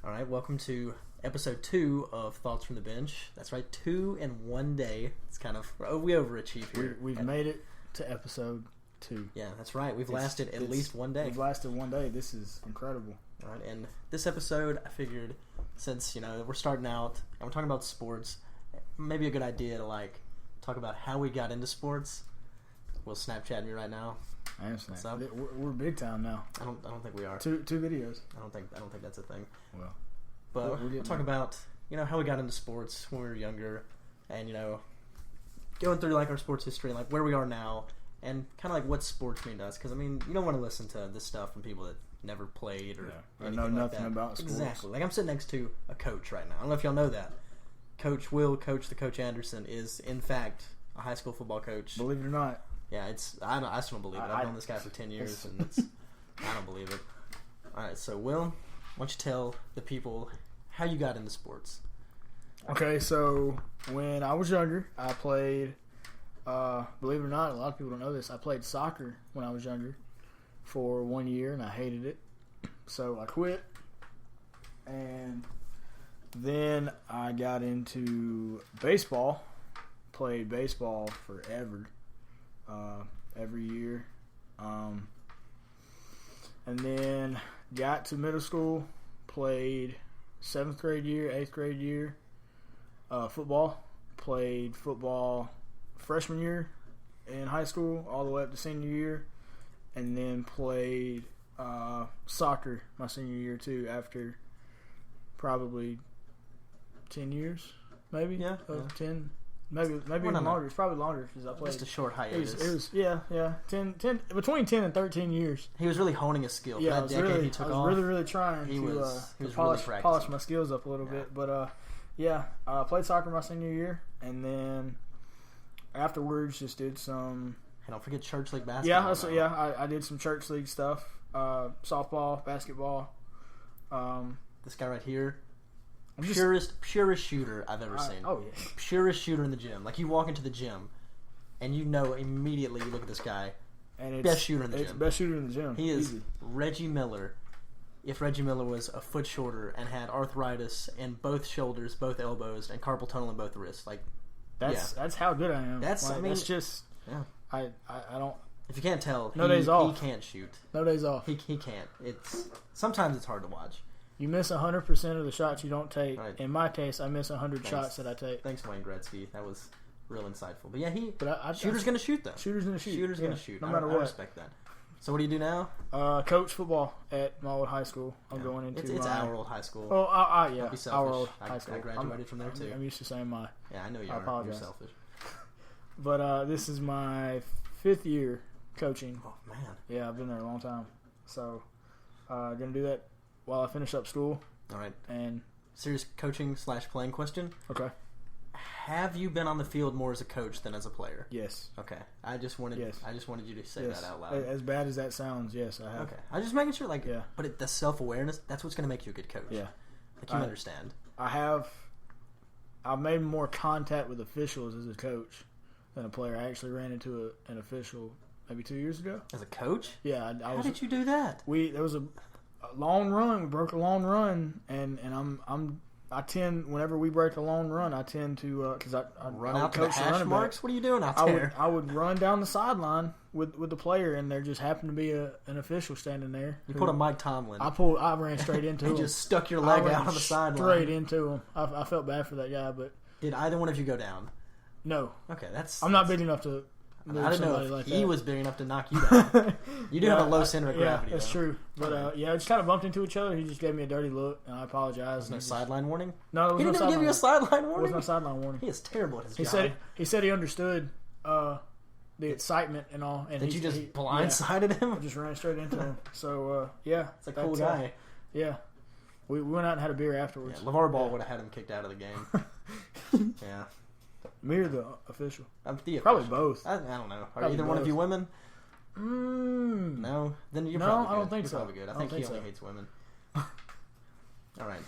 All right, welcome to episode 2 of Thoughts from the Bench. That's right, 2 in one day. It's kind of, we overachieve here. We've made it to episode 2. Yeah, that's right. We've lasted at least one day. We've lasted one day. This is incredible. All right, and this episode, I figured, since, we're starting out and we're talking about sports, maybe a good idea to, talk about how we got into sports. Will Snapchat me right now? I am Snapchat. We're big time now. I don't think we are. Two videos. I don't think that's a thing. Well, but we'll talk about how we got into sports when we were younger, and going through our sports history and where we are now, and kind of what sports mean to us. Because you don't want to listen to this stuff from people that never played or know nothing about sports. Exactly. I'm sitting next to a coach right now. I don't know if y'all know that. Coach Coach Anderson, is in fact a high school football coach. Believe it or not. Yeah, I still don't believe it. I've known this guy for 10 years, and I don't believe it. All right, so Will, why don't you tell the people how you got into sports? Okay, so when I was younger, I played, believe it or not, a lot of people don't know this, I played soccer when I was younger for 1 year, and I hated it. So I quit, and then I got into baseball, played baseball forever. Every year, and then got to middle school, played 7th grade year, 8th grade year, football, played football freshman year in high school all the way up to senior year, and then played soccer my senior year too after probably 10 years, maybe 10. Maybe even longer. It's probably longer because I played. Just a short hiatus. It was 10, between 10 and 13 years. He was really honing his skill. Yeah, that decade he took off. really trying to polish my skills up a little bit. But I played soccer my senior year, and then afterwards just did some. Hey, don't forget church league basketball. I did some church league stuff, softball, basketball. This guy right here. Purest shooter I've ever seen. Oh, yeah. Purest shooter in the gym. You walk into the gym, and immediately you look at this guy. And it's best shooter in the gym. Best shooter in the gym. He is Reggie Miller. If Reggie Miller was a foot shorter and had arthritis in both shoulders, both elbows, and carpal tunnel in both wrists, that's how good I am. That's that's just I don't. If you can't tell, days off. He can't shoot. No days off. He can't. Sometimes it's hard to watch. You miss 100% of the shots you don't take. Right. In my case, I miss 100 shots that I take. Thanks, Wayne Gretzky. That was real insightful. But yeah, shooter's going to shoot, though. Shooter's going to shoot. Shooter's going to shoot. No matter what. I respect that. So what do you do now? Coach football at my old high school. I'm going into It's our old high school. Oh, yeah. Don't be selfish. Our old high school. I graduated from there, too. I'm used to saying my. Yeah, I know you I are. apologize. You're selfish. But this is my 5th year coaching. Oh, man. Yeah, I've been there a long time. So, going to do that while I finish up school. All right. And serious coaching / playing question. Okay. Have you been on the field more as a coach than as a player? Yes. Okay. I just wanted you to say that out loud. As bad as that sounds, yes, I have. Okay. I was just making sure, but the self-awareness, that's what's going to make you a good coach. Yeah. You understand. I've made more contact with officials as a coach than a player. I actually ran into an official maybe 2 years ago. As a coach? Yeah. How did you do that? There was a long run. We broke a long run, and I tend, whenever we break a long run, I tend to because I run out to the hash marks. What are you doing out there? I would run down the sideline with the player, and there just happened to be an official standing there. You pulled a Mike Tomlin. I ran straight into him. You just stuck your leg out on the sideline. Straight into him. I felt bad for that guy, but did either one of you go down? No. Okay, I'm not big enough to. I didn't know if he was big enough to knock you down. You do have a low center of gravity. Yeah, that's true. But I just kind of bumped into each other. He just gave me a dirty look, and I apologized. Was no sideline warning? No, there was he didn't even give you a sideline warning. There was no sideline warning. He is terrible at his job. He said he understood the excitement and all. And you just blindsided him? I just ran straight into him. So it's a cool guy. Yeah, we went out and had a beer afterwards. Yeah, LeVar Ball would have had him kicked out of the game. Yeah. Me or the official? Probably both. I don't know. Are either one of you women? No? Then you're probably good. I don't think so. Probably good. I think he only hates women. All right.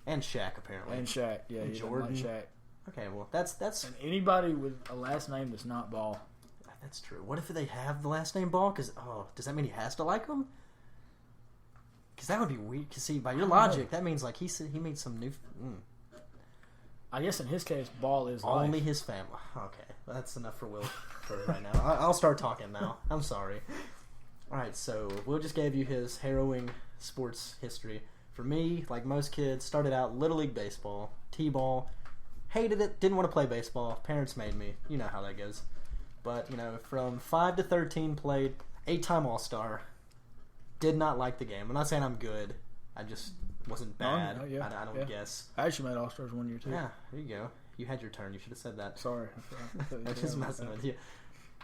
And Shaq, apparently. And Shaq, yeah. And Jordan. Like Shaq. Okay, well, that's... And anybody with a last name that's not Ball. That's true. What if they have the last name Ball? Because, does that mean he has to like him? Because that would be weird. Because see, by your logic, that means like he made some new. I guess in his case, ball is Only life. his family. Okay, well, that's enough for Will for right now. I'll start talking now. I'm sorry. All right, so Will just gave you his harrowing sports history. For me, like most kids, started out Little League Baseball, T-ball, hated it, didn't want to play baseball. Parents made me. You know how that goes. But, from 5 to 13, played 8-time All-Star. Did not like the game. I'm not saying I'm good. I just wasn't bad. No, yeah, I don't guess. I actually made All-Stars 1 year, too. Yeah, there you go. You had your turn. You should have said that. Sorry. I'm just messing with you.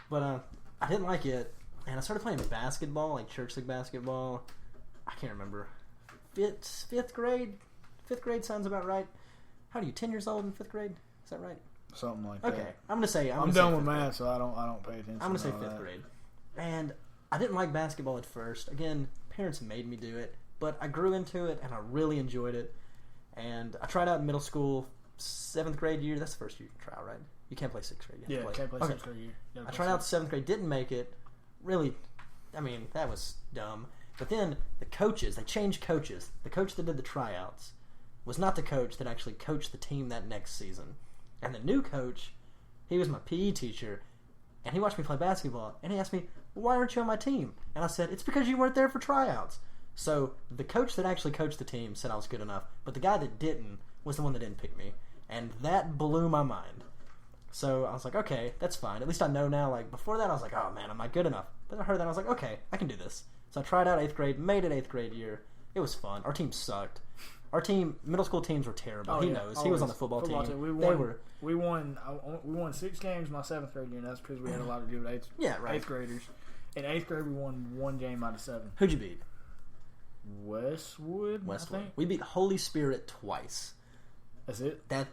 But I didn't like it, and I started playing basketball, like church league basketball. I can't remember. Fifth grade? Fifth grade sounds about right. How old are you, 10 years old in fifth grade? Is that right? Something like that. Okay, I'm going to say... I'm done with math, so I don't pay attention. I'm going to say fifth grade. And I didn't like basketball at first. Again, parents made me do it, but I grew into it, and I really enjoyed it. And I tried out in middle school, 7th grade year. That's the first year you can try, right? You can't play 6th grade. You can't play 6th grade year. I tried out 7th grade, didn't make it. Really, that was dumb. But then the coaches, they changed coaches. The coach that did the tryouts was not the coach that actually coached the team that next season. And the new coach, he was my PE teacher, and he watched me play basketball, and he asked me, why aren't you on my team? And I said, it's because you weren't there for tryouts. So the coach that actually coached the team said I was good enough, but the guy that didn't was the one that didn't pick me. And that blew my mind. So I was like, okay, that's fine. At least I know now. Like, before that, I was like, oh, man, I'm not good enough. But I heard that, I was like, okay, I can do this. So I tried out 8th grade, made it 8th grade year. It was fun. Our team sucked. Our team, middle school teams were terrible. Oh, he yeah, knows. always. He was on the football team. We won 6 games my 7th grade year, and that's because we had a lot to do with 8th graders. In 8th grade, we won 1 game out of 7. Who'd you beat? Westwood. I think. We beat Holy Spirit twice. That's it? That's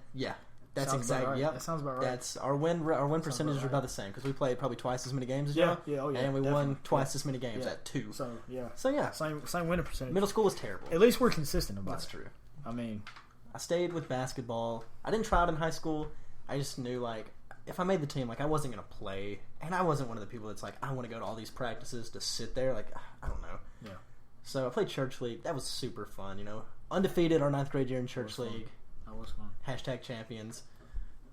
sounds exactly. Right. Yep. That sounds about right. That's our win percentage are about the same because we played probably twice as many games as you. Yeah, and we won twice as many games at 2. So yeah. Same winning percentage. Middle school was terrible. At least we're consistent about it. That's true. I mean, I stayed with basketball. I didn't try out in high school. I just knew like if I made the team, like I wasn't gonna play, and I wasn't one of the people that's like I want to go to all these practices to sit there. Like I don't know. Yeah. So I played church league. That was super fun. Undefeated our 9th grade year in church league. That was fun. #champions.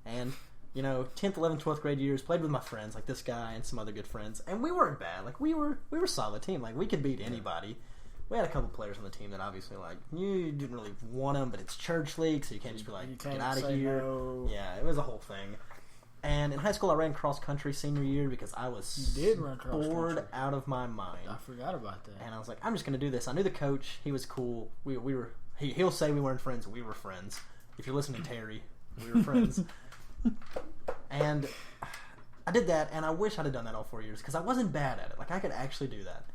And 10th, 11th, 12th grade years played with my friends like this guy and some other good friends, and we weren't bad. Like we were a solid team. Like we could beat anybody. We had a couple players on the team that obviously like you didn't really want them, but it's church league, so you can't just be like get out of here. No. Yeah, it was a whole thing. And in high school, I ran cross country senior year because I was bored out of my mind. I forgot about that. And I was like, I'm just going to do this. I knew the coach; he was cool. We were. He'll say we weren't friends. We were friends. If you're listening, Terry, we were friends. And I did that, and I wish I'd have done that all 4 years because I wasn't bad at it. Like I could actually do that.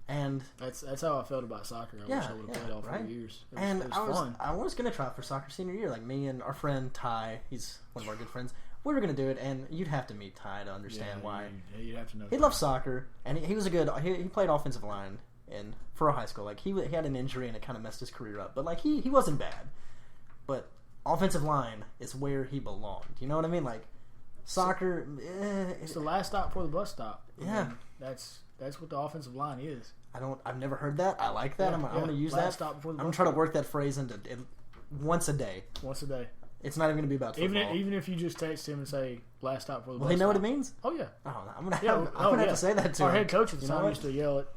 And that's how I felt about soccer. I wish I would have played all 4 years. It was fun. I was going to try for soccer senior year. Like me and our friend Ty, he's one of our good friends. We were going to do it, and you'd have to meet Ty to understand why. You'd have to know. He loved soccer, and he was a good. He played offensive line for a high school. Like he had an injury, and it kind of messed his career up. But like he wasn't bad. But offensive line is where he belonged. You know what I mean? Like soccer. It's the last stop before the bus stop. Yeah, that's what the offensive line is. I've never heard that. I like that. I'm going to use that. Stop before the I'm going to try to work that phrase into once a day. Once a day. It's not even going to be about football. Even if you just text him and say last stop before the bus. Will he know what it means? Oh yeah. Oh, I'm going to have to say that to our him. head coach at the time used to yell it.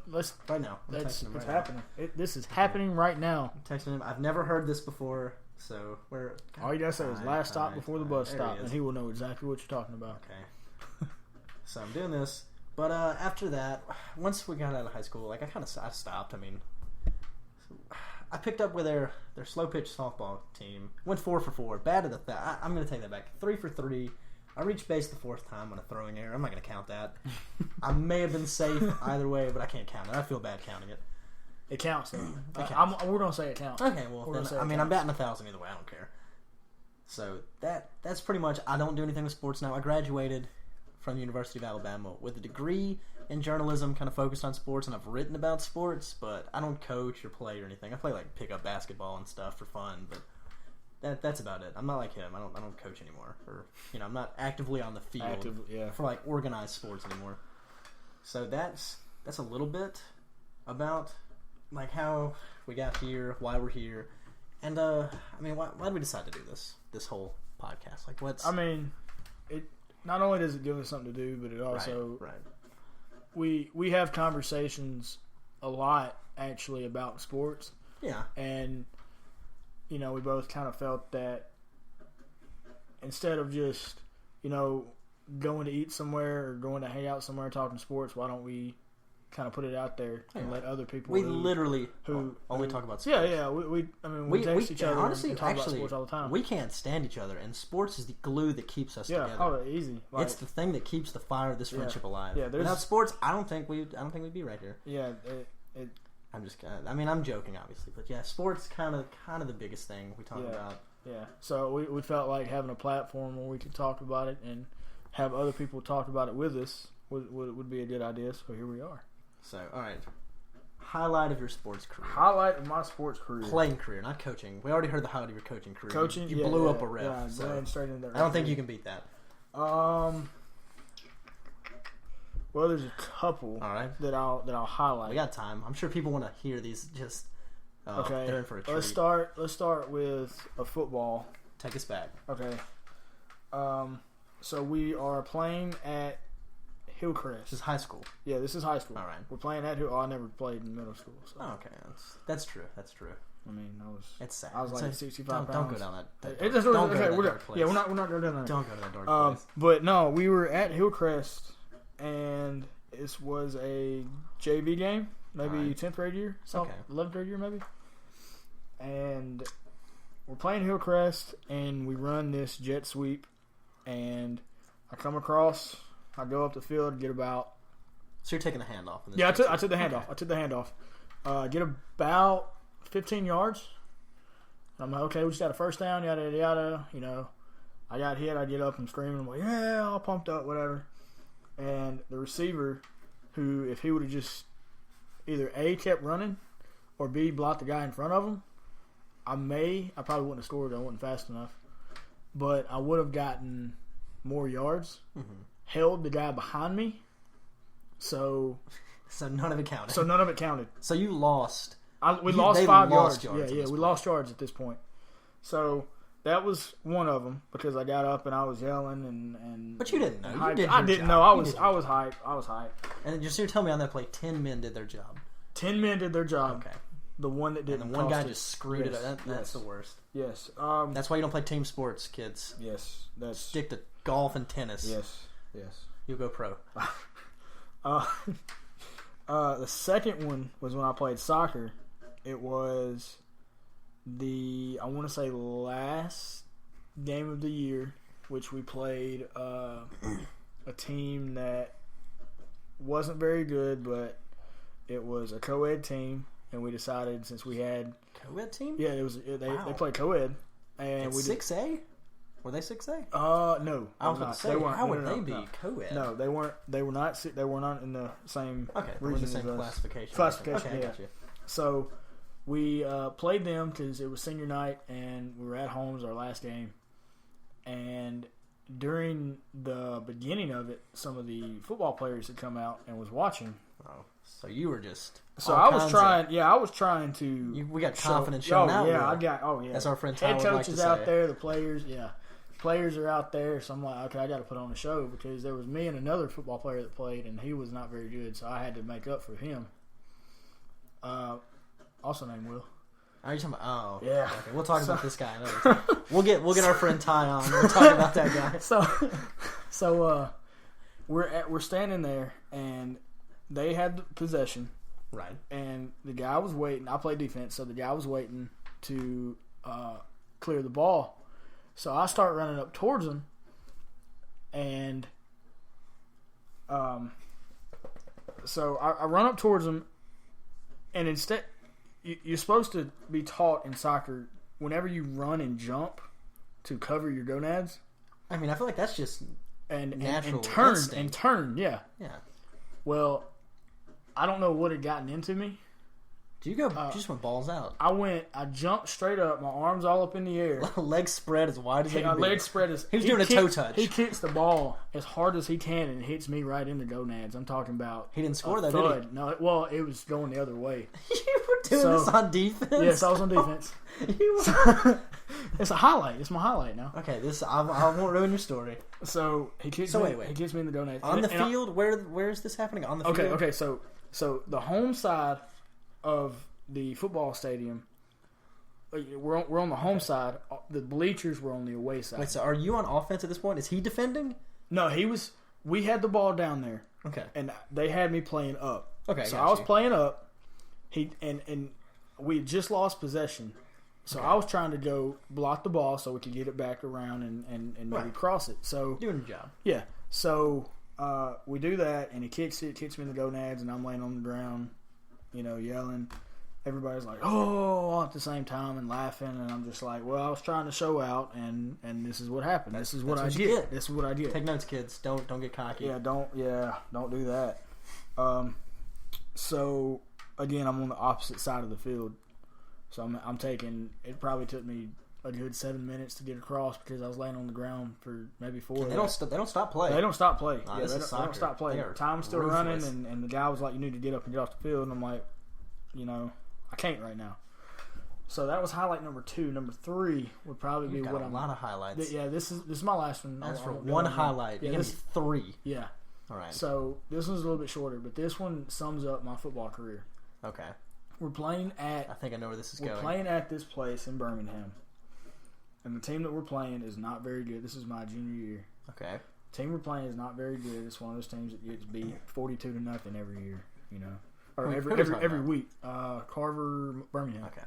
Right now. It's happening. This is happening right now. I'm texting him. I've never heard this before. So we're. All you gotta say is last stop before the bus stop, and he will know exactly what you're talking about. Okay. So I'm doing this, but after that, once we got out of high school, like I stopped. I mean, I picked up with their slow pitch softball team. Went 4 for 4. Bad at that. I'm gonna take that back. 3 for 3. I reached base the 4th time on a throwing error. I'm not gonna count that. I may have been safe either way, but I can't count it. I feel bad counting it. It counts, though. We're going to say it counts. Okay, well, then, I'm batting 1,000 either way. I don't care. So that's pretty much. I don't do anything with sports now. I graduated from the University of Alabama with a degree in journalism, kind of focused on sports, and I've written about sports, but I don't coach or play or anything. I play like pick up basketball and stuff for fun, but that's about it. I'm not like him. I don't coach anymore, or I'm not actively on the field for like organized sports anymore. So that's a little bit about like how we got here, why we're here, and I mean, why did we decide to do this whole podcast? Like, what's? I mean, it not only does it give us something to do, but it also right. we have conversations a lot actually about sports. Yeah, and we both kind of felt that instead of just going to eat somewhere or going to hang out somewhere talking sports, why don't we kind of put it out there and let other people we literally only talk about sports. Yeah, we text each other honestly, and talk about sports all the time. We can't stand each other, and sports is the glue that keeps us together. Oh, easy. Like, it's the thing that keeps the fire of this friendship alive. Yeah, without sports, I don't think we'd be right here. Yeah, I'm just kind of, I mean, I'm joking, obviously, but yeah, sports kind of the biggest thing we talk about. Yeah, so we felt like having a platform where we could talk about it and have other people talk about it with us would be a good idea. So here we are. So, all right. Highlight of your sports career. Highlight of my sports career. Playing career, not coaching. We already heard the highlight of your coaching career. Coaching, you blew up a ref. Yeah, so straight into that. I don't think you can beat that. Well, there's a couple. All right. that I'll highlight. We got time. I'm sure people want to hear these. Just okay. They're in for a treat. Let's start with a football. Take us back. Okay. So we are playing at Hillcrest. This is high school. Yeah, this is high school. All right. We're playing at I never played in middle school. So. Oh, okay. That's true. I mean, it's sad. I was like 65 pounds. Don't go down that It doesn't don't really, go okay, to that dark place. Yeah, we're not going down there. Don't go to that dark place. But no, we were at Hillcrest, and this was a JV game, maybe 10th grade year, 11th grade year maybe. And we're playing Hillcrest, and we run this jet sweep, and I come across, I go up the field, get about. So you're taking the handoff. Yeah, I took the handoff. I took the handoff. Get about 15 yards. I'm like, okay, we just got a first down, yada, yada, yada. I got hit. I get up and screaming. I'm like, yeah, all pumped up, whatever. And the receiver, who, if he would have just either A, kept running, or B, blocked the guy in front of him, I probably wouldn't have scored. I wasn't fast enough. But I would have gotten more yards. Mm-hmm. Held the guy behind me. So none of it counted. So you lost. We lost 5 yards. yards. Yeah, we lost yards at this point. So that was one of them because I got up and I was yelling and. But you didn't know. I didn't know. I was hyped. And just so you're telling me on that play, 10 men did their job. 10 men did their job. Okay. The one that didn't. And the one guy just screwed it up. That's the worst. Yes. That's why you don't play team sports, kids. Yes. Stick to golf and tennis. Yes. You'll go pro. The second one was when I played soccer. It was I want to say last game of the year, which we played a team that wasn't very good, but it was a co-ed team, and we decided since we had co-ed team. Yeah, it was. They played co-ed, and it's 6A. Were they 6A? No. I was going to say, how would they be co-ed? No, they weren't. They were not. They were not in the same. Okay, region the same classification. Okay, I got you. So we played them because it was senior night and we were at home. It was our last game. And during the beginning of it, some of the football players had come out and was watching. Oh, so you were just. So I was trying. I was trying to. We got confidence showing out. Yeah, I got. Oh yeah. That's our friend Tyler head would coaches like to out say. there. The players. Yeah. Players are out there, so I'm like, okay, I got to put on a show because there was me and another football player that played, and he was not very good, so I had to make up for him. Also named Will. Are you talking about? Oh, yeah. Okay, we'll talk about this guy another time. We'll get our friend Ty on. We'll talk about that guy. So we're standing there, and they had possession, right? And the guy was waiting. I played defense, so the guy was waiting to clear the ball. So I start running up towards him, and so I run up towards him, and instead, you're supposed to be taught in soccer whenever you run and jump to cover your gonads. I mean, I feel like that's just natural and turn, yeah. Yeah. Well, I don't know what had gotten into me Do you go? You just went balls out. I jumped straight up, my arms all up in the air. Legs spread as wide as they can be. Legs spread as he was doing a toe touch. He kicks the ball as hard as he can and hits me right in the gonads. I'm talking about. He didn't score that, thud. did he? No, it was going the other way. You were doing this on defense? Yes, I was on defense. It's a highlight. It's my highlight now. Okay, I won't ruin your story. So he kicks me. He kicks me in the gonads on the field. Where is this happening? On the field. Okay. So the home side of the football stadium, we're on the home side. The bleachers were on the away side. Wait, so are you on offense at this point? Is he defending? No, he was. We had the ball down there. Okay. And they had me playing up. Okay. So I was playing up. And we had just lost possession. So I was trying to go block the ball so we could get it back around and maybe cross it. So doing your job. Yeah. So we do that, and he kicks me in the gonads, and I'm laying on the ground, yelling. Everybody's like, "Oh!" at the same time and laughing, and I'm just like, "Well, I was trying to show out, and this is what happened. This is what I get. This is what I get." Take notes, kids. Don't get cocky. Don't do that. So again, I'm on the opposite side of the field, so I'm taking. It probably took me a good 7 minutes to get across because I was laying on the ground for maybe 4. They don't stop play. They don't stop play. Nah, they don't stop play. Time's still running, and the guy was like, "You need to get up and get off the field," and I'm like, I can't right now. So that was highlight number 2. Number 3 would probably be what I'm. A lot of highlights. This is my last one. That's for one highlight. Yeah, this is 3. Yeah. All right. So this one's a little bit shorter, but this one sums up my football career. Okay. We're playing at. I think I know where this is going. We're playing at this place in Birmingham, and the team that we're playing is not very good. This is my junior year. Okay. The team we're playing is not very good. It's one of those teams that gets beat 42-0 every year. Or every week. Carver, Birmingham. Okay.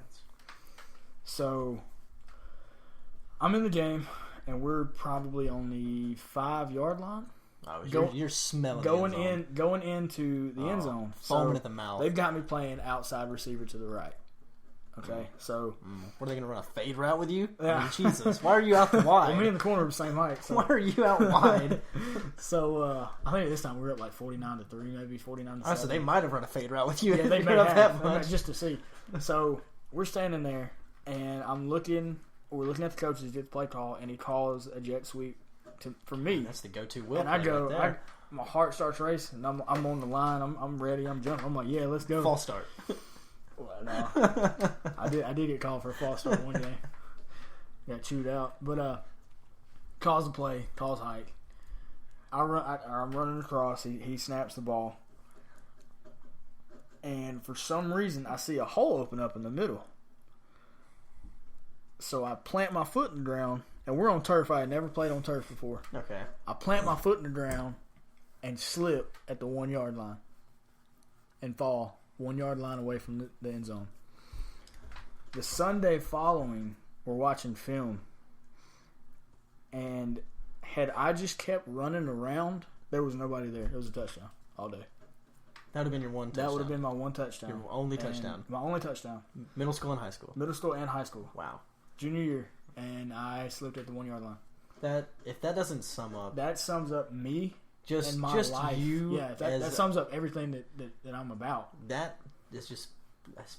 So I'm in the game, and we're probably on the 5-yard line. Oh, you're smelling going into the end zone, foaming at the mouth. They've got me playing outside receiver to the right. Okay, so what are they going to run a fade route with you? Yeah. I mean, Jesus, why are you out wide? Well, me and the corner are the same height. So. Why are you out wide? So I think this time we were up like 49-3, maybe 49-7. Oh, so they might have run a fade route with you. Yeah, they may have that much just to see. So we're standing there, and we're looking at the coaches get the play call, and he calls a jet sweep for me. That's the go-to will. And I go, my heart starts racing. I'm on the line. I'm ready. I'm jumping. I'm like, yeah, let's go. False start. Well, no. I did get called for a false start one day. Got chewed out. But calls the play, calls hike. I'm running across. He snaps the ball. And for some reason, I see a hole open up in the middle. So I plant my foot in the ground. And we're on turf. I had never played on turf before. Okay. I plant my foot in the ground and slip at the 1-yard line. And fall 1-yard line away from the end zone. The Sunday following, we're watching film. And had I just kept running around, there was nobody there. It was a touchdown all day. That would have been your one touchdown. That would have been my one touchdown. Your only touchdown. My only touchdown. Middle school and high school. Middle school and high school. Wow. Junior year. And I slipped at the 1-yard line. If that doesn't sum up, that sums up me and my just life. You. Yeah, that sums up everything that I'm about. That's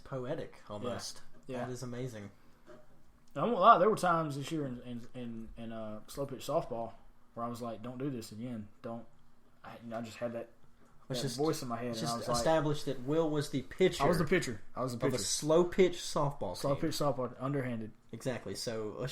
poetic almost. Yeah. That is amazing. And I won't lie. There were times this year in slow pitch softball where I was like, "Don't do this again. Don't." I just had that voice in my head. Just and I was established that Will was the pitcher. I was the pitcher. Of a slow pitch softball. Slow pitch softball, underhanded. Exactly. So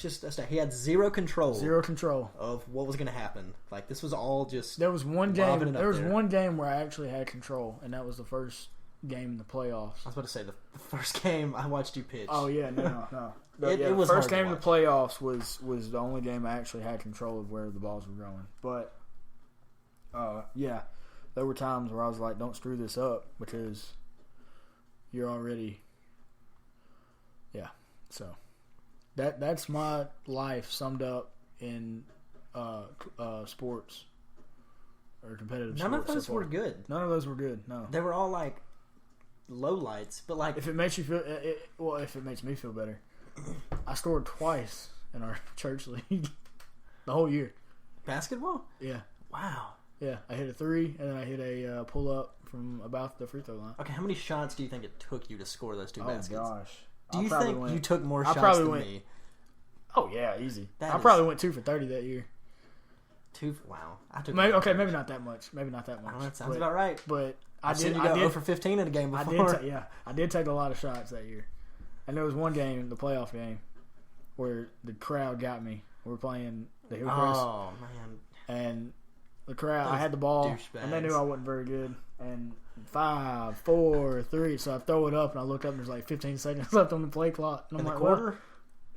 he had zero control. Zero control of what was going to happen. Like this was all just. There was one game. There was one game where I actually had control, and that was the first game in the playoffs. I was about to say the first game I watched you pitch. Oh yeah, no. It was the first game in the playoffs was the only game I actually had control of where the balls were going. But there were times where I was like, "Don't screw this up," because you're already. Yeah, so that's my life summed up in sports or competitive. None of those were good. None of those were good. No, they were all like lowlights. But like, if it makes you feel, if it makes me feel better, I scored twice in our church league the whole year. Basketball? Yeah. Wow. Yeah, I hit a 3 and then I hit a pull up from about the free throw line. Okay, how many shots do you think it took you to score those 2 baskets? Oh gosh. Do you think you took more shots than me? Oh yeah, easy. That I probably went 2 for 30 that year. 2? Wow. I took Maybe not that much. Maybe not that much. Oh, that sounds about right. But I've seen you go 0 for 15 in a game before. I did take a lot of shots that year. And there was one game, the playoff game, where the crowd got me. We were playing the Hillcrest. Oh man. And the crowd, I had the ball, douchebags. and they knew I wasn't very good. And 5, 4, 3, so I throw it up, and I look up, and there's like 15 seconds left on the play clock. And I'm In the like, quarter?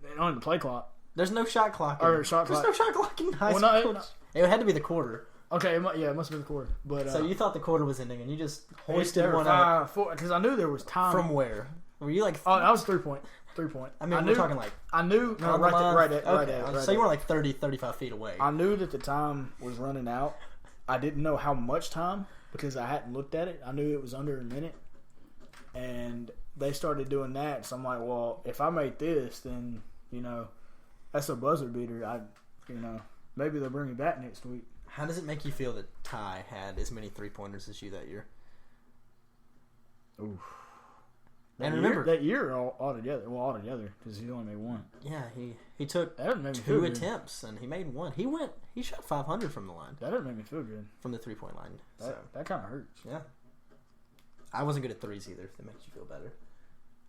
Well, on the play clock. There's no shot clock. There's no shot clock in high Well, school. It had to be the quarter. Okay, it must have been the quarter. But So you thought the quarter was ending, and you just hoisted there were one up. 5, 4, because I knew there was time. From where? Were you like? Oh, that was 3 point. 3 point. I mean, we're talking like I knew on right the line? right Okay, so you were like 30, 35 feet away. I knew that the time was running out. I didn't know how much time because I hadn't looked at it. I knew it was under a minute, and they started doing that. So I'm like, well, if I make this, then that's a buzzer beater. Maybe they'll bring me back next week. How does it make you feel that Ty had as many 3-pointers as you that year? Oof. And remember that year all together because he only made one. Yeah, he took that didn't make me 2 feel good. attempts and he made one. He shot 500 from the line. That didn't make me feel good. From the 3-point line. That kind of hurts. Yeah. I wasn't good at threes either. If that makes you feel better.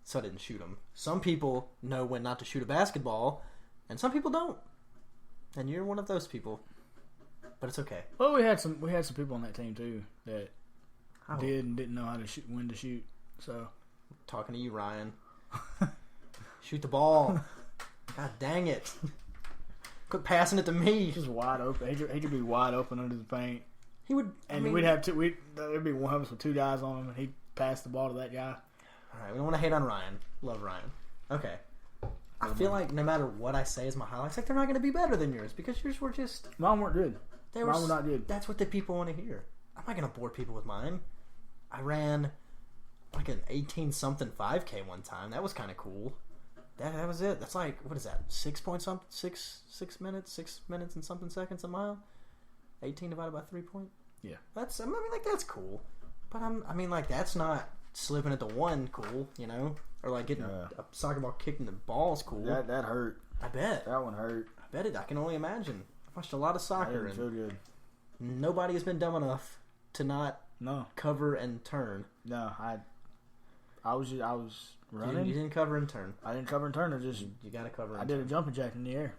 So I didn't shoot them. Some people know when not to shoot a basketball, and some people don't. And you're one of those people. But it's okay. Well, we had some people on that team too that did and didn't know how to shoot, when to shoot. So. Talking to you, Ryan. Shoot the ball. God dang it. Quit passing it to me. Just wide open. He could be wide open under the paint. He would. We'd have two. There'd be one of us with 2 guys on him, and he'd pass the ball to that guy. All right, we don't want to hate on Ryan. Love Ryan. Okay. I feel like no matter what I say as my highlights, like they're not going to be better than yours because yours were just. Mine weren't good. Mine were not good. That's what the people want to hear. I'm not going to bore people with mine. I ran like an 18-something 5K one time. That was kind of cool. That was it. That's like, what is that? 6 minutes? 6 minutes and something seconds a mile? 18 divided by 3 point? Yeah. That's cool. But that's not slipping at the one cool, Or like getting a soccer ball kicked in the ball's cool. That hurt. I bet. That one hurt. I bet it. I can only imagine. I've watched a lot of soccer and feel good. Nobody has been dumb enough to not cover and turn. No, I was running. You didn't cover and turn. I didn't cover and turn. You got to cover. I did a jumping jack in the air.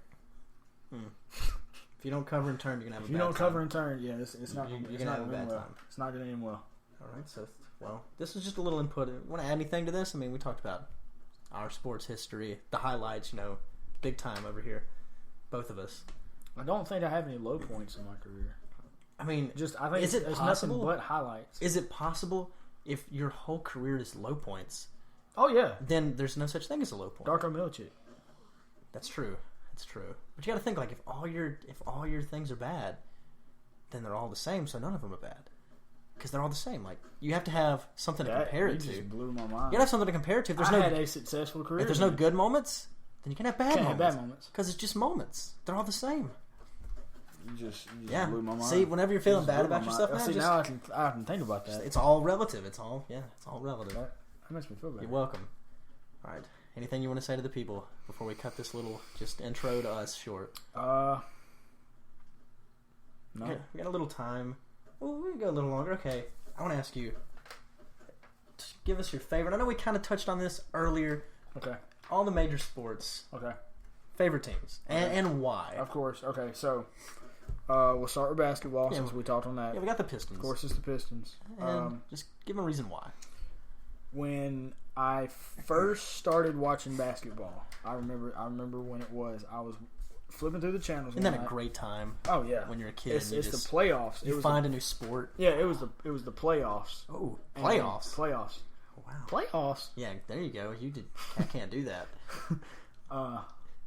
If you don't cover and turn, you're gonna have. If you don't cover and turn, yeah, it's not. You're gonna have a bad time. It's not gonna end well. All right, so this is just a little input. Want to add anything to this? I mean, we talked about our sports history, the highlights. Big time over here, both of us. I don't think I have any low points in my career. I mean, I think is it it's possible? Nothing but highlights. Is it possible if your whole career is low points? Oh yeah. Then there's no such thing as a low point. Darko Milicic. That's true. That's true. But you got to think like if all your things are bad, then they're all the same. So none of them are bad because they're all the same. Like you have to have something to compare it to. Just blew my mind. You gotta have something to compare it to. If there's I had a successful career. If there's no good moments, then you can have bad moments. Have bad moments because it's just moments. They're all the same. You just blew my mind. See, whenever you're feeling bad about yourself, man, now I can think about that. It's all relative. It's all relative. That makes me feel better. You're welcome. All right. Anything you want to say to the people before we cut this little just intro to us short? No. We got a little time. Oh, we got a little longer. Okay. I want to ask you. Give us your favorite. I know we kind of touched on this earlier. Okay. All the major sports. Okay. Favorite teams and why? Of course. Okay. So. We'll start with basketball since we talked on that. Yeah, we got the Pistons. Of course, it's the Pistons. And just give them a reason why. When I first started watching basketball, I remember when it was. I was flipping through the channels. Isn't that a great time? Oh yeah. When you're a kid, it's the playoffs. You find a new sport. Yeah, it was the playoffs. Oh, playoffs. Playoffs. Wow. Playoffs. Yeah, there you go. I can't do that.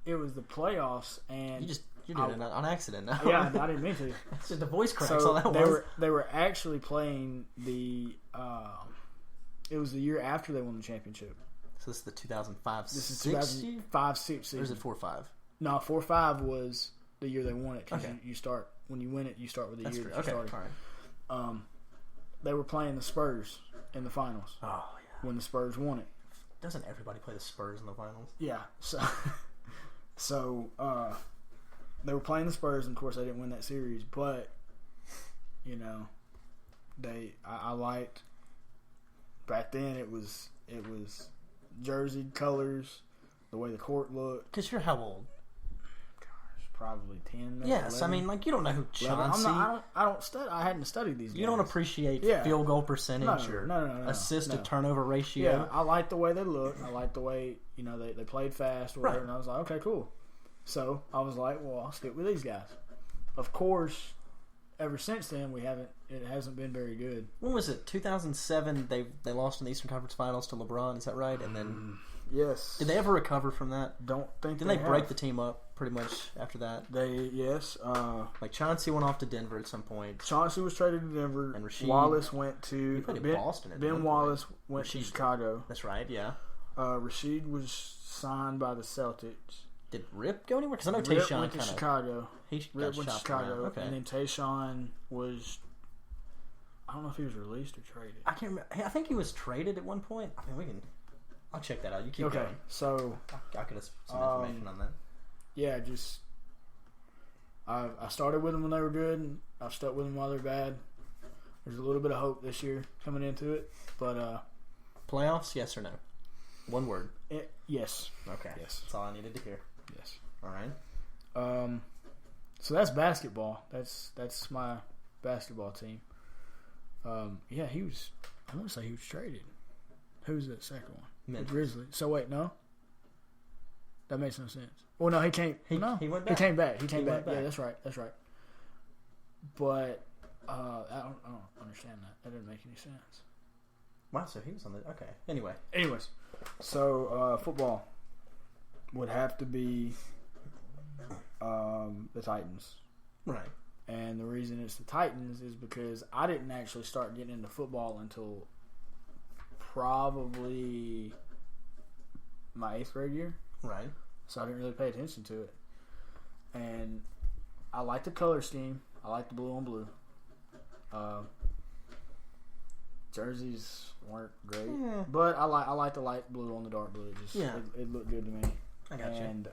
It was the playoffs, and you're doing it on accident now. Yeah, I didn't mean to. It's just a voice crack. So all that was. They were actually playing the. It was the year after they won the championship. So this is the 2005. This is 2005-6 season. Or is it 4-5? No, 4-5 was the year they won it. Because you start when you win it, you start with the year that you started. All right. they were playing the Spurs in the finals Oh yeah. when the Spurs won it. Doesn't everybody play the Spurs in the finals? Yeah, so they were playing the Spurs, and of course they didn't win that series. But you know, I liked back then. It was jersey colors, the way the court looked. Because you're how old? Probably 10. Maybe Yes, 11. I mean, like, you don't know who 11. Chauncey. I don't study. I hadn't studied these guys. You don't appreciate Yeah. field goal percentage or no, assist to no. turnover ratio. Yeah, I liked the way they looked. I liked the way, you know, they played fast or whatever. Right. And I was like, okay, cool. So I was like, well, I'll stick with these guys. Of course, ever since then, it hasn't been very good. When was it? 2007. They lost in the Eastern Conference Finals to LeBron. Is that right? And then Yes. did they ever recover from that? Don't think Didn't they break the team up pretty much after that? Yes. Like Chauncey went off to Denver at some point. Chauncey was traded to Denver. And Rasheed- Wallace went to He played in Boston at one Ben point. Wallace went to Rasheed. Chicago. That's right. Yeah. Rasheed was signed by the Celtics. Did Rip go anywhere? Because I know Rip Tayshaun went to kind of Chicago. he Rip got went to shopped around. Chicago, Okay. and then Tayshaun was. I don't know if he was released or traded. I can't remember. I think he was traded at one point. I mean, we can. I'll check that out. You keep Okay, going. so I'll get us some information on that. yeah, just I started with them when they were good, and I've stuck with them while they're bad. There's a little bit of hope this year coming into it, but Playoffs? Yes or no? One word. yes, Okay. Yes. That's all I needed to hear. yes. All right. So that's basketball. That's my basketball team. Yeah, he was. I want to say he was traded. Who's that second one? The Memphis. Grizzlies. So wait, no. That makes no sense. Well, no, he came. He no, went He back. came back. He He came went back. Yeah, back. that's right. But I don't understand that. That didn't make any sense. Wow, so he was on the. Okay. Anyway. Anyways, so football would have to be the Titans. Right. And the reason it's the Titans is because I didn't actually start getting into football until probably my 8th grade year. Right. So I didn't really pay attention to it. And I like the color scheme. I like the blue on blue. Jerseys weren't great, Yeah. but I like the light blue on the dark blue. It looked good to me. I got you. And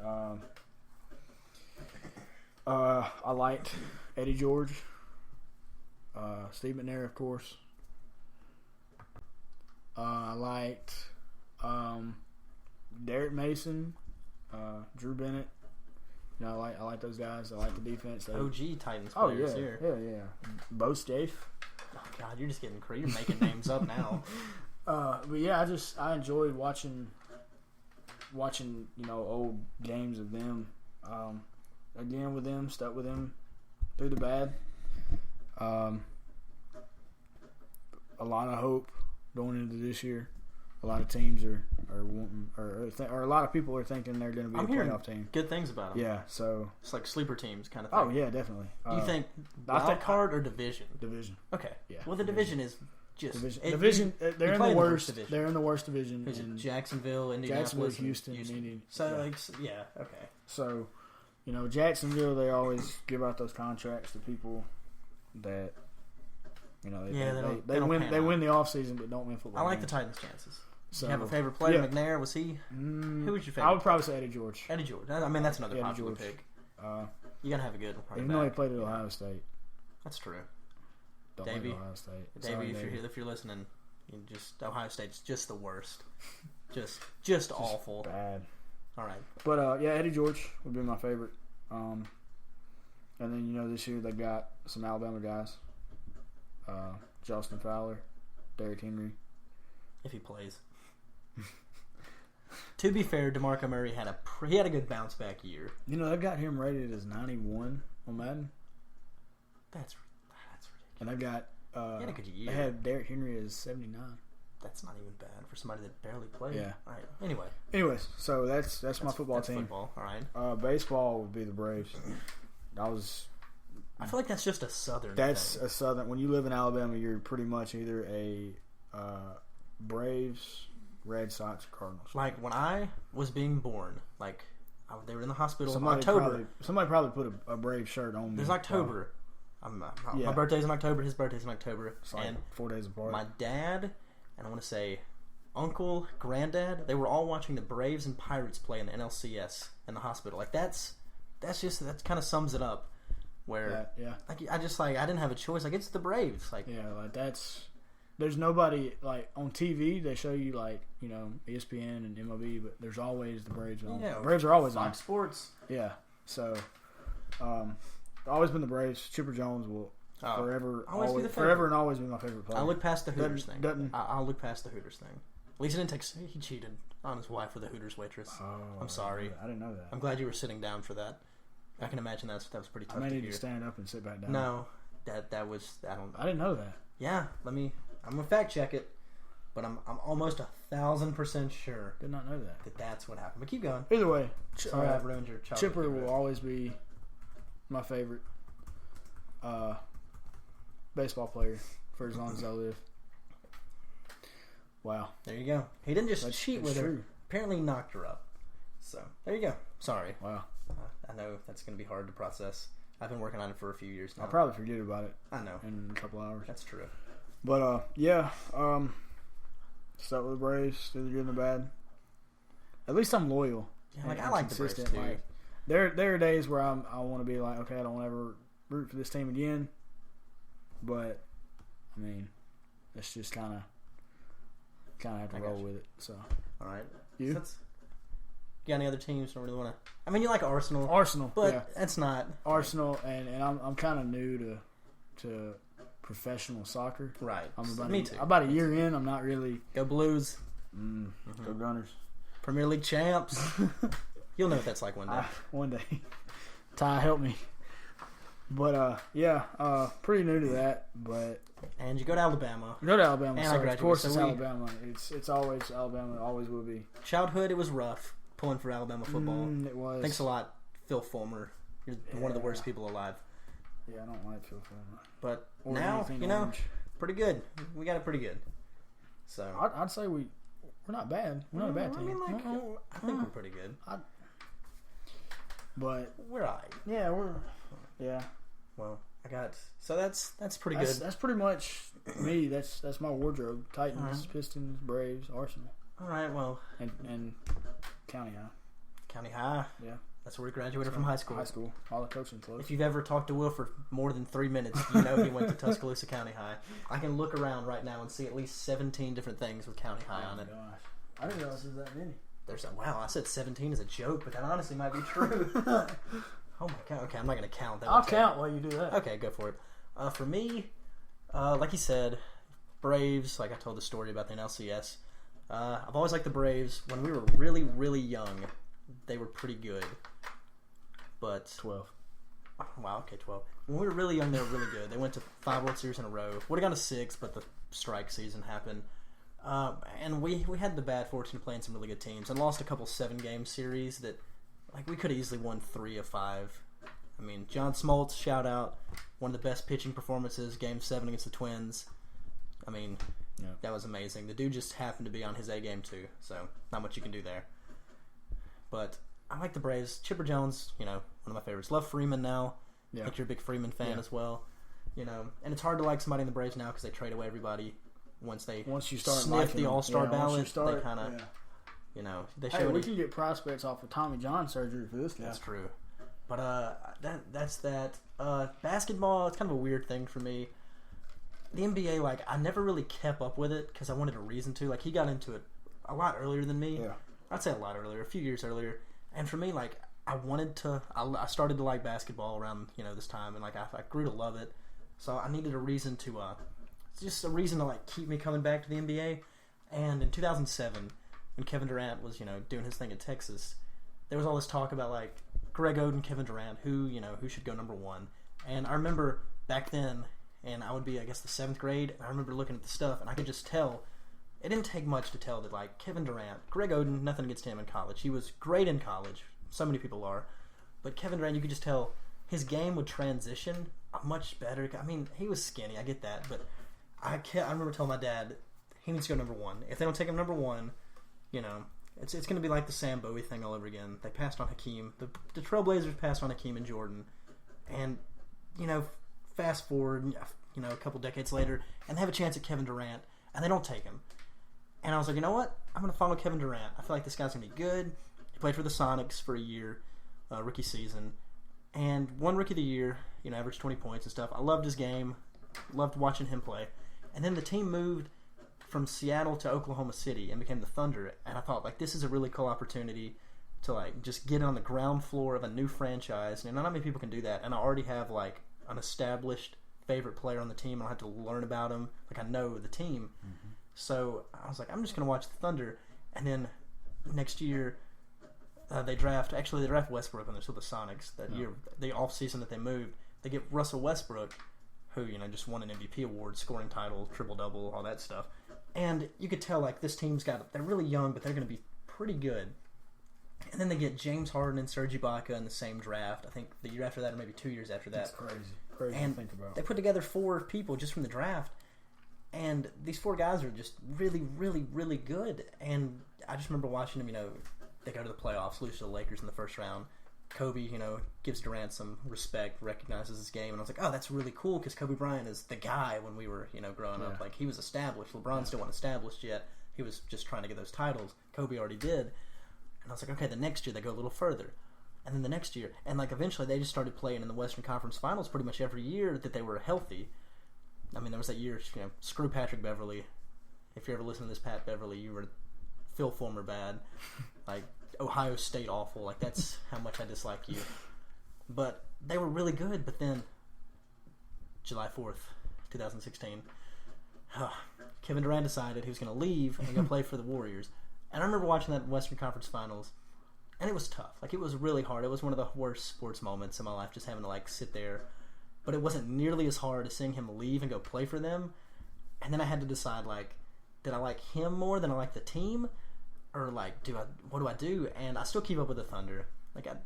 I liked Eddie George, Steve McNair, of course. I liked Derek Mason, Drew Bennett. You know, I like those guys. I like the defense. OG Titans Oh players yeah, here. yeah. Bo Scaife. Oh, God, you're just getting crazy. You're making names up now. But yeah, I enjoyed watching old games of them. Again with them, stuck with them through the bad. A lot of hope going into this year. A lot of teams are wanting, or a lot of people are thinking they're going to be I'm a hearing playoff team. good things about them. Yeah, so It's like sleeper teams kind of thing. oh yeah, definitely. You think I wild think- card or division? division? Okay. Yeah, Well, the division is just Division. They're in play the in the worst. worst division. They're in the worst division. Is it in Jacksonville, Indianapolis, Jacksonville, and Houston, and Indiana. So Yeah. like, yeah, okay. So, Jacksonville, they always give out those contracts to people that, they don't win. pan They out. win the offseason, but don't win football. I like the games. Titans' chances. So, You have a favorite player, yeah. McNair? Was he? Who was your favorite? I would probably say Eddie George. Eddie George. I mean, that's another Eddie popular George. pick. Uh, You gotta have a good one. even though he played at Ohio State. That's true. Don't Davey? like Ohio State. Davey, Sorry, if Davey. you're listening, Ohio State's just the worst. just awful. Bad. All right. But yeah, Eddie George would be my favorite. And then this year they got some Alabama guys. Justin Fowler, Derrick Henry. If he plays. To be fair, DeMarco Murray had a good bounce back year. They've got him rated as 91 on Madden, That's ridiculous. and they've got He had a good year. they had Derrick Henry as 79. That's not even bad for somebody that barely played. Yeah. All right. Anyway, Anyways, so that's my football that's team. Football. All right. Baseball would be the Braves. I feel like that's just a Southern. That's thing. a Southern. When you live in Alabama, you're pretty much either a Braves, Red Sox, or Cardinals. Like when I was being born, they were in the hospital in Somebody October. probably put a Brave shirt on me. It was October, Yeah. My birthday's in October. His birthday's in October. It's like And 4 days apart. my dad and I want to say uncle, granddad, they were all watching the Braves and Pirates play in the NLCS in the hospital. Like that kind of sums it up. Where yeah. like I didn't have a choice. Like it's the Braves. Like Yeah, like there's nobody like on TV. They show you like ESPN and MLB, but there's always the Braves on. Yeah, The Braves are always on. Fox Sports. Yeah, so always been the Braves. Chipper Jones will forever always be the forever and always be my favorite player. I'll look past the Hooters Doesn't- thing. doesn't- I'll look past the Hooters thing. At least he cheated on his wife with a Hooters waitress. Oh, I'm sorry. I didn't know that. I'm glad you were sitting down for that. I can imagine that was pretty tough I may to need hear. to stand up and sit back down. No, that was I don't. I didn't know that. Yeah, I'm gonna fact check it, but I'm almost 1,000% sure Did not know that. that's what happened. But keep going. Either way, Sorry, I've ruined your childhood. Chipper will always be my favorite baseball player for as long as I live. Wow. There you go. He didn't just That's cheat with her. true. Apparently, he knocked her up. So there you go. Sorry. Wow. I know that's going to be hard to process. I've been working on it for a few years now. I'll probably forget about it I know. in a couple hours. That's true. But start with the Braves, through the good and the bad. At least I'm loyal. Yeah, like and I like the Braves consistent. too. Like, there are days where I want to be like, okay, I don't ever root for this team again. But I mean, it's just kind of have to I roll got you. with it. So All right. You? So you got any other teams? Don't really want to. I mean, you like Arsenal, Arsenal, but yeah, that's not Arsenal, and I'm kind of new to professional soccer. right. I'm Me too. about a year in. I'm not really Go Blues, go Gunners. Premier League champs. You'll know what that's like one day. One day, Ty, help me. But pretty new to that. But And you go to Alabama. go to Alabama. And I So of graduated, course, so it's we- Alabama. It's always Alabama. Always will be. Childhood, it was rough pulling for Alabama football. It was. Thanks a lot, Phil Fulmer. You're one of the Yeah. worst people alive. Yeah, I don't like Phil Fulmer. But Or now, anything orange. pretty good. We got it pretty good. So I'd say we're not bad. We're not a bad I team. mean, like, I think we're pretty good. But We're alright. yeah, yeah. Well, I got that's pretty That's, good. that's pretty much me. That's my wardrobe. Titans, Alright. Pistons, Braves, Arsenal, All right. Well, and County High. County High. Yeah. That's where we graduated from high school. High school. All the coaching clubs. If you've ever talked to Will for more than 3 minutes, you know he went to Tuscaloosa County High. I can look around right now and see at least 17 different things with County High on it. Gosh. I didn't realize there was that many. Wow, I said 17 as a joke, but that honestly might be true. Oh my god. Okay, I'm not going to count that. I'll would take- count while you do that. Okay, go for it. For me, like you said, Braves, like I told the story about the NLCS. I've always liked the Braves. When we were really, really young, they were pretty good. But 12. wow, okay, 12. When we were really young, they were really good. They went to 5 World Series in a row. Would have gone to 6, but the strike season happened. And we had the bad fortune of playing some really good teams and lost a couple 7-game series that, like, we could have easily won 3 of 5. I mean, John Smoltz, shout out, one of the best pitching performances, Game 7 against the Twins. I mean, Yeah. that was amazing. The dude just happened to be on his A game too, so not much you can do there. But I like the Braves. Chipper Jones, one of my favorites. Love Freeman now. Yeah. I think you're a big Freeman fan Yeah. as well. And it's hard to like somebody in the Braves now because they trade away everybody once Once you start sniff liking the them. All-Star once you ballot. start, They kind of, yeah. they Hey, show we it. can get prospects off of Tommy John surgery for this guy. That's true. But that's that. Basketball, it's kind of a weird thing for me. The NBA, like, I never really kept up with it because I wanted a reason to. Like, he got into it a lot earlier than me. Yeah. I'd say a lot earlier, a few years earlier. And for me, like, I started to like basketball around, this time. And, like, I grew to love it. So I needed a reason to, just a reason to, like, keep me coming back to the NBA. And in 2007, when Kevin Durant was, doing his thing in Texas, there was all this talk about, like, Greg Oden, Kevin Durant, who should go number 1. And I remember back then, and I would be, I guess, the 7th grade, and I remember looking at the stuff, and I could just tell, it didn't take much to tell that, like, Kevin Durant, Greg Oden, nothing against him in college. He was great in college. So many people are. But Kevin Durant, you could just tell his game would transition much better. I mean, he was skinny, I get that, but I remember telling my dad, he needs to go number 1. If they don't take him number 1, it's going to be like the Sam Bowie thing all over again. They passed on Hakeem. The Trailblazers passed on Hakeem and Jordan. And, fast forward, a couple decades later, and they have a chance at Kevin Durant, and they don't take him. And I was like, you know what? I'm going to follow Kevin Durant. I feel like this guy's going to be good. He played for the Sonics for a year, rookie season, and won Rookie of the Year, averaged 20 points and stuff. I loved his game, loved watching him play. And then the team moved from Seattle to Oklahoma City and became the Thunder. And I thought, this is a really cool opportunity to, just get on the ground floor of a new franchise. And not many people can do that. And I already have, an established favorite player on the team. I don't have to learn about him. I know the team. Mm-hmm. So I was like, I'm just going to watch the Thunder. And then next year, they draft Westbrook when they're still the Sonics. That year, the off season that they moved, they get Russell Westbrook, who just won an MVP award, scoring title, triple double, all that stuff. And you could tell this team's they're really young, but they're going to be pretty good. And then they get James Harden and Serge Ibaka in the same draft. I think the year after that, or maybe 2 years after that. That's crazy and to think about. They put together 4 people just from the draft, and these 4 guys are just really, really, really good. And I just remember watching them. They go to the playoffs, lose to the Lakers in the first round. Kobe, gives Durant some respect, recognizes his game, and I was like, oh, that's really cool because Kobe Bryant is the guy when we were, growing up. He was established. LeBron still wasn't established yet. He was just trying to get those titles. Kobe already did. And I was like, okay, the next year they go a little further. And then the next year, and eventually they just started playing in the Western Conference Finals pretty much every year that they were healthy. I mean, there was that year, screw Patrick Beverly. If you ever listen to this Pat Beverly, you were Phil Fulmer bad. Ohio State awful. That's how much I dislike you. But they were really good. But then, July 4th, 2016, Kevin Durant decided he was going to leave and go play for the Warriors. And I remember watching that Western Conference Finals, and it was tough. It was really hard. It was one of the worst sports moments in my life, just having to sit there. But it wasn't nearly as hard as seeing him leave and go play for them. And then I had to decide, did I like him more than I like the team? Or what do I do? And I still keep up with the Thunder.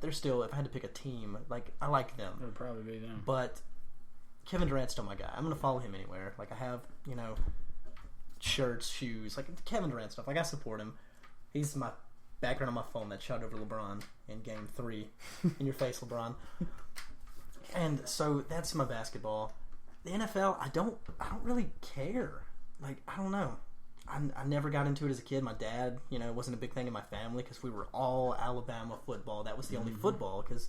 They're still, if I had to pick a team, I like them. It would probably be them. But Kevin Durant's still my guy. I'm gonna follow him anywhere. I have, shirts, shoes, Kevin Durant stuff. I support him. He's my background on my phone that shot over LeBron in Game 3. In your face, LeBron. And so that's my basketball. The NFL, I don't really care. I don't know. I never got into it as a kid. My dad, wasn't a big thing in my family because we were all Alabama football. That was the only football because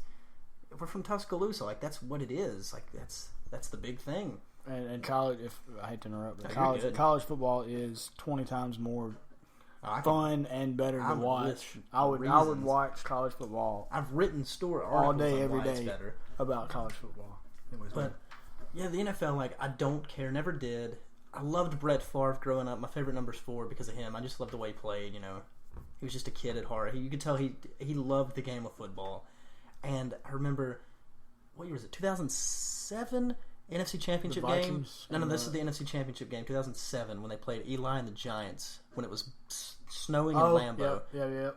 we're from Tuscaloosa. That's what it is. That's the big thing. And college, if I hate to interrupt, but college football is 20 times more fun and better to watch. I would watch college football. I've written all day, every day about college football. But yeah, the NFL, I don't care. Never did. I loved Brett Favre growing up. My favorite number's 4 because of him. I just loved the way he played. He was just a kid at heart. You could tell he loved the game of football. And I remember, what year was it? 2007 NFC Championship game. No, this is the NFC Championship game. 2007 when they played Eli and the Giants when it was snowing in Lambeau. Yeah.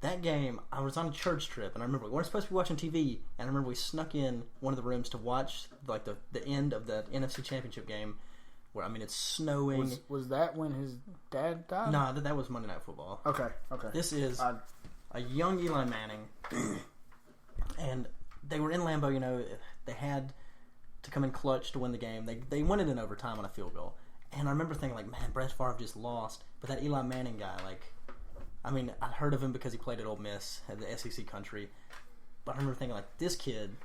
That game, I was on a church trip, and I remember we weren't supposed to be watching TV, and I remember we snuck in one of the rooms to watch the end of the NFC Championship game. Where it's snowing. Was that when his dad died? No, that was Monday Night Football. Okay. This is a young Eli Manning, and they were in Lambeau. They had to come in clutch to win the game. They won it in overtime on a field goal. And I remember thinking, man, Brett Favre just lost, but that Eli Manning guy, I'd heard of him because he played at Ole Miss at the SEC country, but I remember thinking, this kid,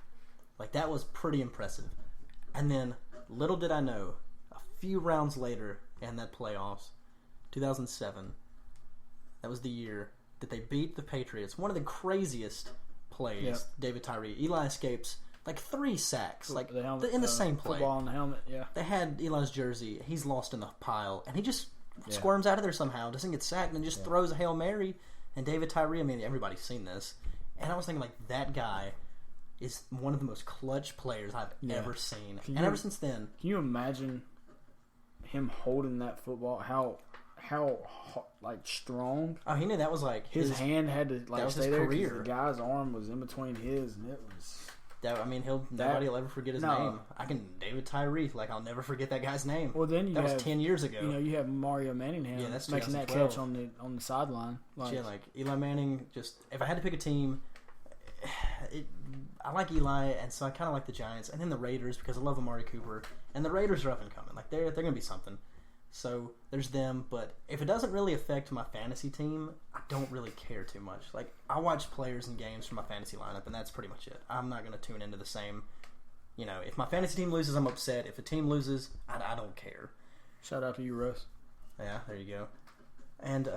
that was pretty impressive. And then little did I know. Few rounds later in that playoffs, 2007, that was the year that they beat the Patriots. One of the craziest plays, David Tyree. Eli escapes 3 sacks, the helmet, in the same play. Football on the helmet, yeah. They had Eli's jersey. He's lost in the pile, and he just squirms out of there somehow, doesn't get sacked, and then just throws a Hail Mary. And David Tyree, everybody's seen this. And I was thinking, that guy is one of the most clutch players I've ever seen. Ever since then... Can you imagine... him holding that football, how strong. Oh, he knew that was his hand had to that was stay his there career. The guy's arm was in between his, and it was. Nobody will ever forget his name. David Tyree. I'll never forget that guy's name. Well, then that was 10 years ago. You have Mario Manningham that's making that catch on the sideline. Eli Manning. Just if I had to pick a team, I like Eli, and so I kind of like the Giants, and then the Raiders because I love Amari Cooper, and the Raiders are up and coming. Like they're gonna be something. So there's them, but if it doesn't really affect my fantasy team, I don't really care too much. Like I watch players and games from my fantasy lineup, and that's pretty much it. I'm not gonna tune into the same. If my fantasy team loses, I'm upset. If a team loses, I don't care. Shout out to you, Russ. Yeah, there you go. And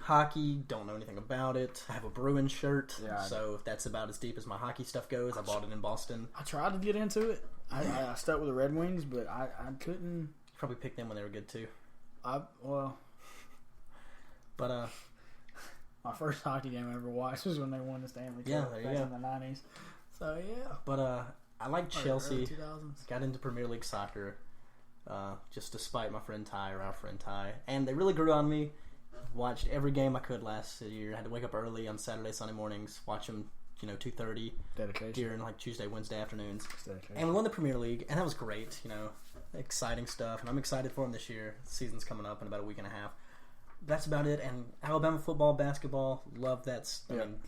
hockey, don't know anything about it. I have a Bruins shirt, so that's about as deep as my hockey stuff goes. I bought it in Boston. I tried to get into it. I stuck with the Red Wings, but I couldn't. Probably picked them when they were good too. But my first hockey game I ever watched was when they won the Stanley Cup. Yeah, there you go. In the 90s. So yeah. But I like Chelsea. 2000s. Got into Premier League soccer, just despite my friend Ty or our friend Ty, and they really grew on me. Watched every game I could last year. Had to wake up early on Saturday, Sunday mornings. Watch them, 2:30 during like Tuesday, Wednesday afternoons. And we won the Premier League, and that was great. Exciting stuff, and I'm excited for them this year. The season's coming up in about a week and a half. That's about it. And Alabama football, basketball, love that.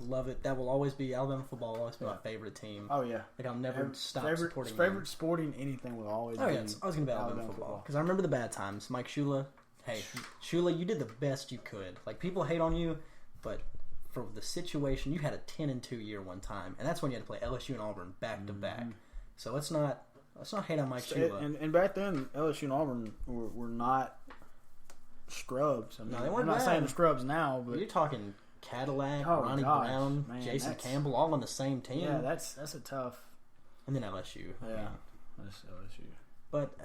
Love it. That will always be Alabama football. Will always be my favorite team. Oh yeah, like I'll never stop supporting. Favorite sporting anything will always. Oh yeah, it's always gonna be Alabama football because I remember the bad times. Mike Shula, hey Shula, you did the best you could. Like people hate on you, but for the situation, you had a 10-2 year one time, and that's when you had to play LSU and Auburn back to back. So let's not hate on Mike Shula. And back then, LSU and Auburn were not scrubs. I mean, no, they weren't. I'm not bad. saying they're scrubs now, but you're talking Cadillac, Ronnie Brown, man, Jason Campbell, all on the same team. Yeah, that's a tough. And then LSU. Yeah, that's LSU. But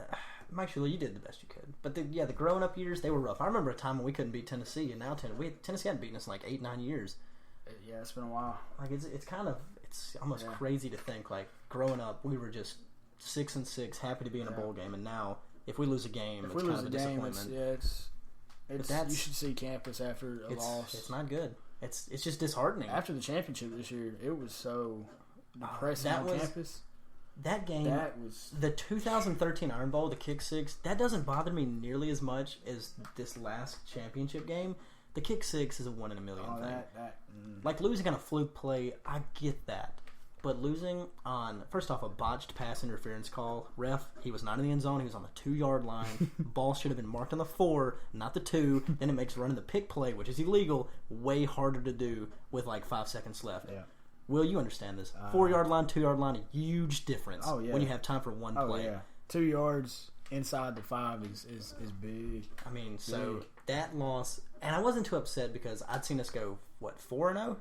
Mike Shula, you did the best you could. But the growing up years, they were rough. I remember a time when we couldn't beat Tennessee, and now Tennessee hadn't beaten us in like 8-9 years. Yeah, it's been a while. Like it's almost crazy to think like growing up we were just 6-6, happy to be in a bowl game, and now if we lose a game, it's kind of a disappointment. You should see campus after a loss. It's not good. It's just disheartening. After the championship this year, it was so depressing on campus. That game, the 2013 Iron Bowl, the kick six, that doesn't bother me nearly as much as this last championship game. The kick six is a 1 in a million thing. Like losing on a fluke play, I get that. But losing on, first off, a botched pass interference call. Ref, he was not in the end zone. He was on the 2-yard line. Ball should have been marked on the 4, not the 2. Then it makes running the pick play, which is illegal, way harder to do with like 5 seconds left. Yeah. Will, you understand this? 4-yard line, 2-yard line, a huge difference when you have time for one play. Yeah. 2 yards inside the 5 is big. I mean, so that loss, and I wasn't too upset because I'd seen us go, 4-0?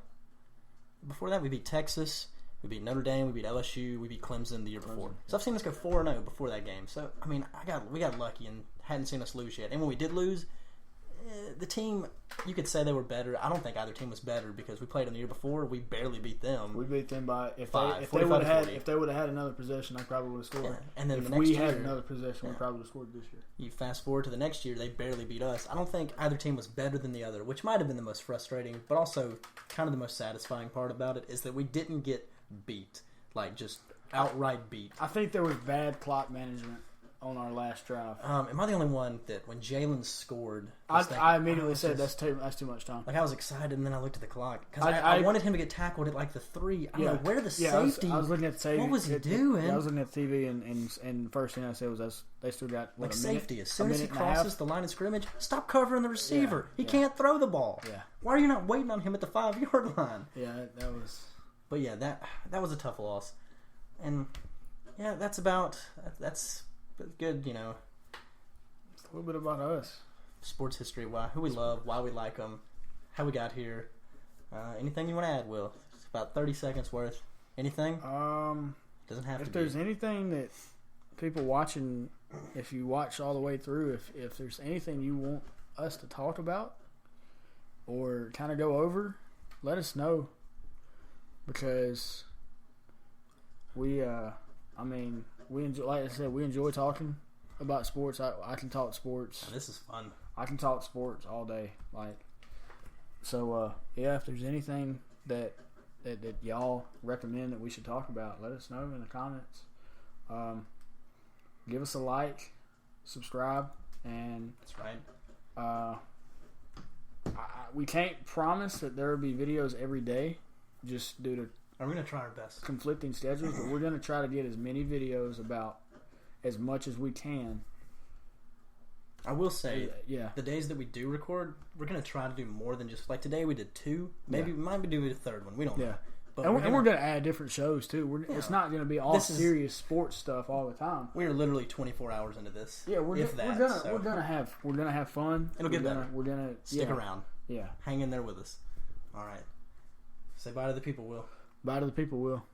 Before that, we beat Texas. We beat Notre Dame, we beat LSU, we beat Clemson the year before. So I've seen us go 4-0 before that game. So, I mean, we got lucky and hadn't seen us lose yet. And when we did lose, the team, you could say they were better. I don't think either team was better because we played them the year before. We barely beat them. We beat them by if 5, they would have had another possession, I probably would have scored. Yeah. And then if the next we year, had another possession, we probably would have scored this year. You fast forward to the next year, they barely beat us. I don't think either team was better than the other, which might have been the most frustrating, but also kind of the most satisfying part about it is that we didn't get beat. Like, just outright beat. I think there was bad clock management on our last drive. Am I the only one that when Jalen scored... I immediately said that's too much time. Like, I was excited, and then I looked at the clock. Because I wanted him to get tackled at, like, the 3. I don't know, where the safety... I was looking at the TV. What was he doing? I was looking at the TV, and the first thing I said was they still got, a safety. As soon as he crosses the line of scrimmage, stop covering the receiver. He can't throw the ball. Yeah. Why are you not waiting on him at the 5-yard line? Yeah, that was... But yeah, that was a tough loss, and yeah, that's good. A little bit about us, sports history, who we love, why we like them, how we got here. Anything you want to add, Will? It's about 30 seconds worth. Anything? Doesn't have to. If there's anything that people watching, if you watch all the way through, if there's anything you want us to talk about or kind of go over, let us know. Because we enjoy, like I said, we enjoy talking about sports. I can talk sports. And this is fun. I can talk sports all day. If there's anything that y'all recommend that we should talk about, let us know in the comments. Give us a like, subscribe, and that's right. We can't promise that there will be videos every day. Just due to Are we gonna try our best? conflicting schedules, but we're gonna try to get as many videos about as much as we can. I will say, Yeah. the days that we do record, we're gonna try to do more than just like today. We did 2. Maybe we might be doing a third one. We don't know. Yeah. But And we're going to add different shows too. It's not going to be all This is- serious sports stuff all the time. we are literally 24 hours into this. Yeah, we're gonna have fun. It'll get better. We're gonna Stick around. Yeah. Hang in there with us. All right. Say bye to the people, Will. Bye to the people, Will.